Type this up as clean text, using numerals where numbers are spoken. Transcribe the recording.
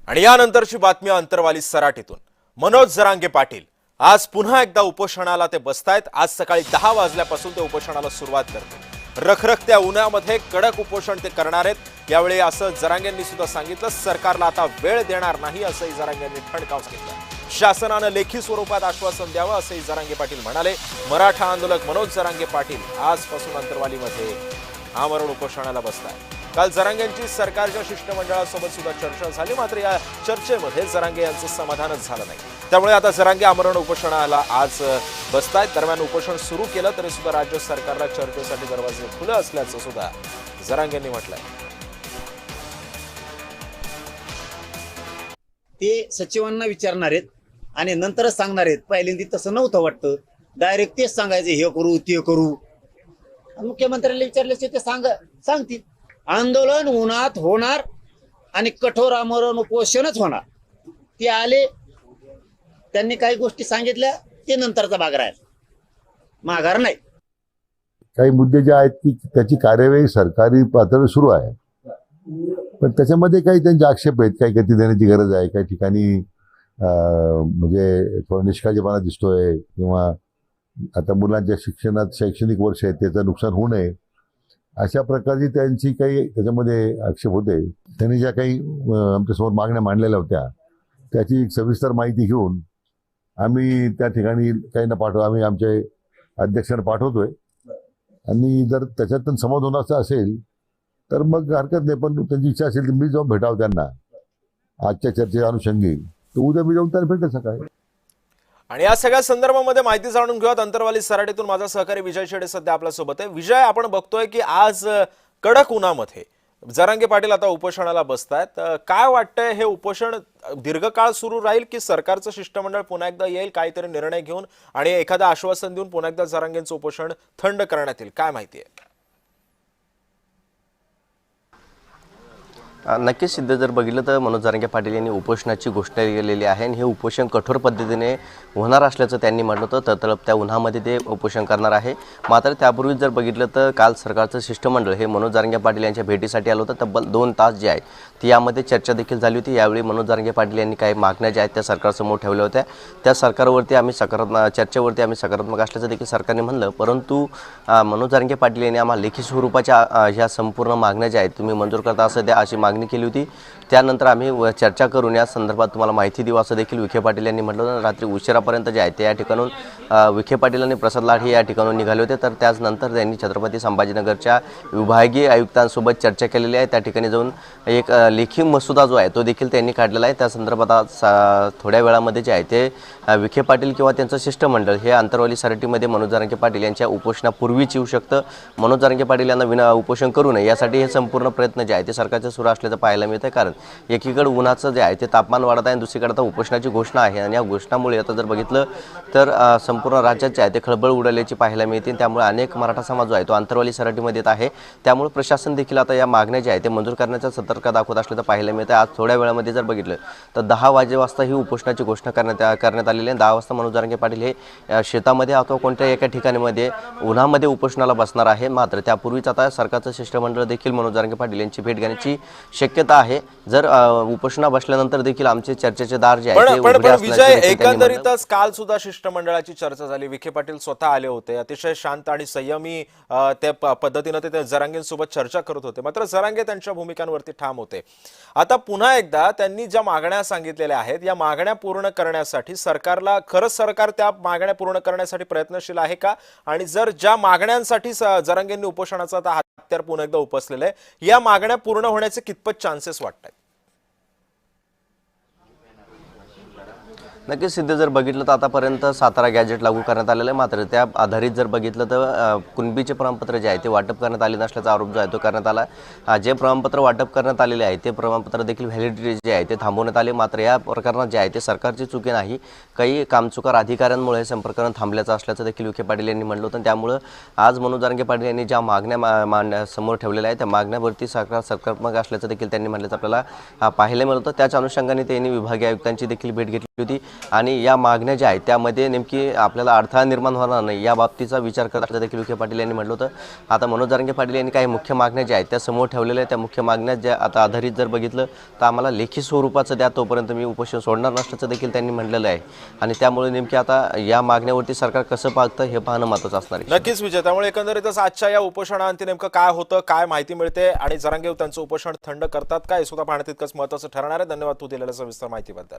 आणि यानंतरची बातमी अंतरवाली सराटीतून। मनोज जरांगे पाटील आज पुन्हा एकदा उपोषणाला ते बसतायत। आज सकाळी 10 वाजल्यापासून ते उपोषणाला सुरुवात करतील। रखरखत्या उन्हामध्ये कडक उपोषण ते करणार आहेत। यावेळी असं जरांगेंनी सुद्धा सांगितलं, सरकारला आता वेळ देणार नाही असंही जरांगेंनी ठणकाव घेतला। शासनाने लेखी स्वरूपात आश्वासन द्यावं असंही जरांगे पाटील म्हणाले। मराठा आंदोलक मनोज जरांगे पाटील आजपासून अंतरवालीमध्ये आमरण उपोषणाला बसतायत। काल जरांगेंची सरकारच्या शिष्टमंडळासोबत सुद्धा चर्चा झाली, मात्र या चर्चेमध्ये जरांगे यांचं समाधानच झालं नाही। त्यामुळे आता जरांगे आमरण उपोषणाला आज बसतायत। दरम्यान उपोषण सुरू केलं तरी सुद्धा राज्य सरकारला चर्चेसाठी दरवाजे खुले असल्याचं सुद्धा जरांगेंनी म्हटलंय। ते सचिवांना विचारणार आहेत आणि नंतरच सांगणार आहेत। पहिल्यांदा तसं नव्हतं वाटतं, डायरेक्ट तेच सांगायचे हे करू ते करू। मुख्यमंत्र्यांना विचारल्याचे ते सांगतील आंदोलन उन्हात होणार आणि कठोर आमरण उपोषणच होणार। ते आले, त्यांनी काही गोष्टी सांगितल्या, ते नंतरचा भाग राहील, माघार नाही। काही मुद्दे जे आहेत की त्याची कार्यवाही सरकारी पातळीवर सुरू आहे, पण त्याच्यामध्ये काही त्यांचे आक्षेप आहेत, काही गती देण्याची गरज आहे। काही ठिकाणी म्हणजे थोडा निष्काळजीपणा दिसतोय, किंवा आता मुलांच्या शिक्षणात शैक्षणिक वर्ष आहे त्याचं नुकसान होऊ नये अशा प्रकारची त्यांची काही त्याच्यामध्ये आक्षेप होते। त्यांनी ज्या काही आमच्यासमोर मागण्या मांडलेल्या होत्या त्याची एक सविस्तर माहिती घेऊन आम्ही त्या ठिकाणी काही ना आम्ही आमच्या अध्यक्षांना पाठवतोय, आणि जर त्याच्यातून समाधान असं असेल तर मग हरकत नाही। पण त्यांची इच्छा असेल तर मी जाऊन भेटावं त्यांना आजच्या चर्चेच्या अनुषंगी, तर उद्या मी जाऊन त्यांना भेटेल सकाळी। आणि या सगळ्या संदर्भामध्ये माहिती जाणून घेऊयात। अंतरवाली सराटीतून माझा सहकारी विजय शेडे सध्या आपल्या सोबत आहे। विजय, आपण बघतोय की आज कडक उन्हामध्ये जरांगे पाटील आता उपोषणाला बसतायत। काय वाटतंय, हे उपोषण दीर्घकाळ सुरू राहील की सरकारचं शिष्टमंडळ पुन्हा एकदा येईल काहीतरी निर्णय घेऊन आणि एखादं आश्वासन देऊन पुन्हा एकदा जरांगेंचं उपोषण थंड करण्यात येईल? काय माहिती आहे? नक्कीच सिद्ध जर बघितलं तर मनोज जरांगे पाटील यांनी उपोषणाची घोषणा केलेली आहे आणि हे उपोषण कठोर पद्धतीने होणार असल्याचं त्यांनी म्हटलं होतं। तळतळप त्या उन्हामध्ये ते उपोषण करणार आहे। मात्र त्यापूर्वी जर बघितलं तर काल सरकारचं शिष्टमंडळ हे मनोज जरांगे पाटील यांच्या भेटीसाठी आलं होतं। तब्बल 2 तास जे आहे ती यामध्ये चर्चा देखील झाली होती। यावेळी मनोज जरांगे पाटील यांनी काही मागण्या ज्या आहेत त्या सरकारसमोर ठेवल्या होत्या। त्या सरकारवरती आम्ही चर्चेवरती आम्ही सकारात्मक असल्याचं देखील सरकारने म्हणलं, परंतु मनोज जरांगे पाटील यांनी आम्हाला लेखी स्वरूपाच्या ह्या संपूर्ण मागण्या ज्या आहेत तुम्ही मंजूर करता असं द्या अशी मागणी केली होती। त्यानंतर आम्ही चर्चा करून या संदर्भात तुम्हाला माहिती देऊ असं देखील विखे पाटील यांनी म्हटलं। रात्री उशिरापर्यंत जे आहे ते या ठिकाणून विखे पाटील आणि प्रसाद लाड हे या ठिकाणून निघाले होते। तर त्याचनंतर त्यांनी छत्रपती संभाजीनगरच्या विभागीय आयुक्तांसोबत चर्चा केलेली आहे। त्या ठिकाणी जाऊन एक लेखी मसुदा जो आहे तो देखील त्यांनी काढलेला आहे। त्या संदर्भात आज थोड्या वेळामध्ये जे आहे ते विखे पाटील किंवा त्यांचं शिष्टमंडळ हे अंतरवाली सराटीमध्ये मनोज जरांगे पाटील यांच्या उपोषणापूर्वीच येऊ शकतं। मनोज जरांगे पाटील यांना उपोषण करू नये यासाठी हे संपूर्ण प्रयत्न जे आहे ते सरकारचे सुरू असल्याचं पाहायला मिळतं। कारण एकीकडे उन्हाचं जे आहे ते तापमान वाढत आहे आणि दुसरीकडे आता उपोषणाची घोषणा आहे, आणि या घोषणामुळे आता जर बघितलं तर संपूर्ण राज्यात जे आहे ते खळबळ उडाल्याची पाहायला मिळते। त्यामुळे अनेक मराठा समाज जो आहे तो अंतरवाली सराटीमध्ये येत आहे। त्यामुळे प्रशासन देखील आता या मागण्या ज्या आहेत ते मंजूर करण्याचा सतर्कता दाखवत असल्याचं पाहायला मिळतं। आज थोड्या वेळामध्ये जर बघितलं तर 10 वाजता ही उपोषणाची घोषणा करण्यात आलेली आहे। 10 वाजता मनोज जरांगे पाटील हे शेतामध्ये अथवा कोणत्याही एका ठिकाणीमध्ये उन्हामध्ये उपोषणाला बसणार आहे। मात्र त्यापूर्वीच आता सरकारचं शिष्टमंडळ देखील मनोज जरांगे पाटील यांची भेट घेण्याची शक्यता आहे। जर उपोषणा बसल्यानंतर देखील आमचे चर्चेचे दार जे आहे पण विजय, एकंदरीतच काल सुद्धा शिष्टमंडळाची चर्चा झाली। विखे पाटील स्वतः आले होते, अतिशय शांत आणि संयमी त्या पद्धतीने ते जरांगेंसोबत चर्चा करत होते। मात्र जरांगे त्यांच्या भूमिकांवरती ठाम होते। आता पुन्हा एकदा त्यांनी ज्या मागण्या सांगितलेल्या आहेत या मागण्या पूर्ण करण्यासाठी खरंच सरकार त्या मागण्या पूर्ण करण्यासाठी प्रयत्नशील आहे का? आणि जर ज्या मागण्यांसाठी जरांगेंनी उपोषणाचा आता हत्यार पुन्हा एकदा उपसलेलं आहे, या मागण्या पूर्ण होण्याचे कितपत चान्सेस वाटतात? नक्कीच सिद्ध जर बघितलं तर आतापर्यंत 17 गॅजेट लागू करण्यात आलेलं आहे। मात्र त्या आधारित जर बघितलं तर कुणबीचे प्रमाणपत्र जे आहे ते वाटप करण्यात आले नसल्याचा आरोप जो आहे तो करण्यात आला। जे प्रमाणपत्र वाटप करण्यात आलेले आहे ते प्रमाणपत्र देखील व्हॅलिडिटी जे आहे ते थांबवण्यात आले। मात्र या प्रकरणात जे आहे ते सरकारची चुकी नाही, काही कामचुकार अधिकाऱ्यांमुळे हे प्रकरण थांबल्याचं असल्याचं देखील विखे पाटील यांनी म्हटलं होतं। त्यामुळं आज मनोज जरांगे पाटील यांनी ज्या मागण्या समोर ठेवलेल्या आहेत त्या मागण्यावरती सरकार सकारात्मक असल्याचं देखील त्यांनी म्हटल्याचं आपल्याला पाहायला मिळतं। त्याच्या अनुषंगाने त्यांनी विभागीय आयुक्तांची देखील भेट घेतली। होती आणि या मागण्या ज्या आहेत त्यामध्ये नेमकी आपल्याला अडथळा निर्माण होणार नाही या बाबतीचा विचार करता देखील विखे पाटील यांनी म्हटलं होतं. आता मनोज जरांगे पाटील यांनी काही मुख्य मागण्या ज्या आहेत त्या समोर ठेवलेल्या आहेत. त्या मुख्य मागण्या ज्या आता आधारित जर बघितलं तर आम्हाला लेखी स्वरूपाचं द्या, तोपर्यंत मी उपोषण सोडणार नसल्याचं देखील त्यांनी म्हटलेलं आहे. आणि त्यामुळे नेमकी आता या मागण्यावरती सरकार कसं पाहतं हे पाहणं महत्त्वाचं असणार आहे. नक्कीच विजय. त्यामुळे एकंदरीतच आजच्या या उपोषणाअंती नेमकं काय होतं, काय माहिती मिळते आणि जरांगे त्यांचं उपोषण थंड करतात का, हे सुद्धा पाहणं तितकंच महत्त्वाचं ठरणार आहे. धन्यवाद तू दिलेल्या सविस्तर माहितीबद्दल.